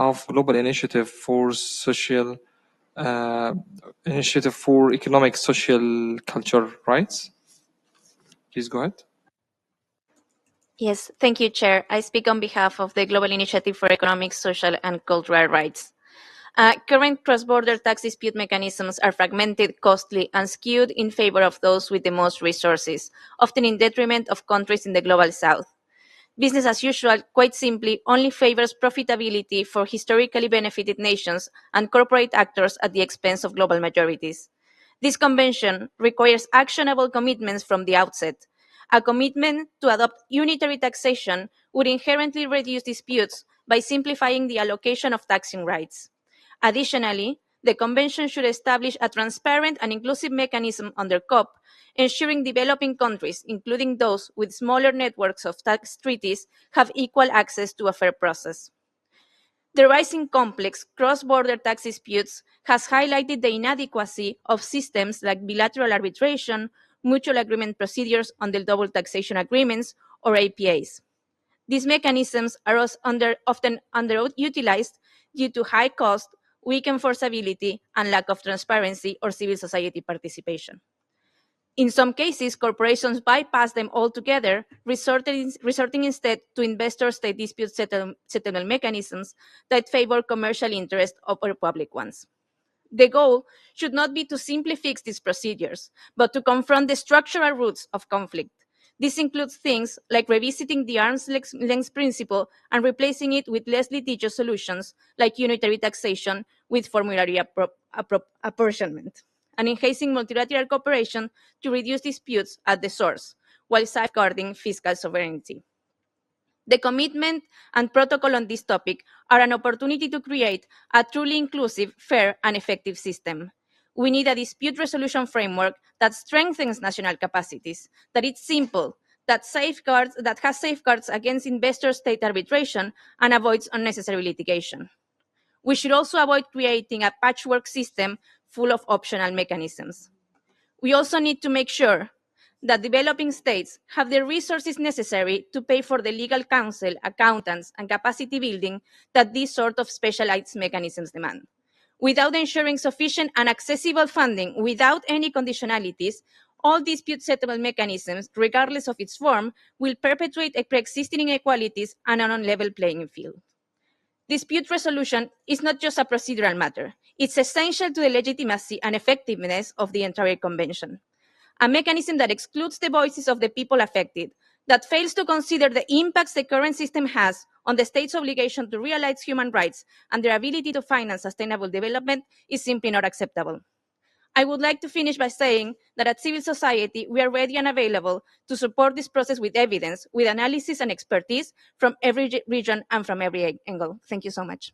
of Global Initiative for Economic Social Culture Rights. Please go ahead. Yes, thank you, Chair. I speak on behalf of the Global Initiative for Economic, Social, and Cultural Rights. Current cross-border tax dispute mechanisms are fragmented, costly, and skewed in favor of those with the most resources, often in detriment of countries in the Global South. Business as usual, quite simply, only favors profitability for historically benefited nations and corporate actors at the expense of global majorities. This convention requires actionable commitments from the outset. A commitment to adopt unitary taxation would inherently reduce disputes by simplifying the allocation of taxing rights. Additionally, the Convention should establish a transparent and inclusive mechanism under COP, ensuring developing countries, including those with smaller networks of tax treaties, have equal access to a fair process. The rising complex cross-border tax disputes has highlighted the inadequacy of systems like bilateral arbitration, mutual agreement procedures under double taxation agreements, or APAs. These mechanisms are often underutilized due to high cost, weak enforceability, and lack of transparency or civil society participation. In some cases, corporations bypass them altogether, resorting instead to investor-state dispute settlement mechanisms that favor commercial interests over public ones. The goal should not be to simply fix these procedures, but to confront the structural roots of conflict. This includes things like revisiting the arm's length principle and replacing it with less litigious solutions like unitary taxation with formulary apportionment, and enhancing multilateral cooperation to reduce disputes at the source while safeguarding fiscal sovereignty. The commitment and protocol on this topic are an opportunity to create a truly inclusive, fair, and effective system. We need a dispute resolution framework that strengthens national capacities, that is simple, that has safeguards against investor-state arbitration and avoids unnecessary litigation. We should also avoid creating a patchwork system full of optional mechanisms. We also need to make sure that developing states have the resources necessary to pay for the legal counsel, accountants, and capacity building that these sort of specialized mechanisms demand. Without ensuring sufficient and accessible funding without any conditionalities, all dispute settlement mechanisms, regardless of its form, will perpetuate pre-existing inequalities and an unlevel playing field. Dispute resolution is not just a procedural matter. It's essential to the legitimacy and effectiveness of the entire convention. A mechanism that excludes the voices of the people affected, that fails to consider the impacts the current system has on the state's obligation to realize human rights and their ability to finance sustainable development is simply not acceptable. I would like to finish by saying that at civil society, we are ready and available to support this process with evidence, with analysis and expertise from every region and from every angle. Thank you so much.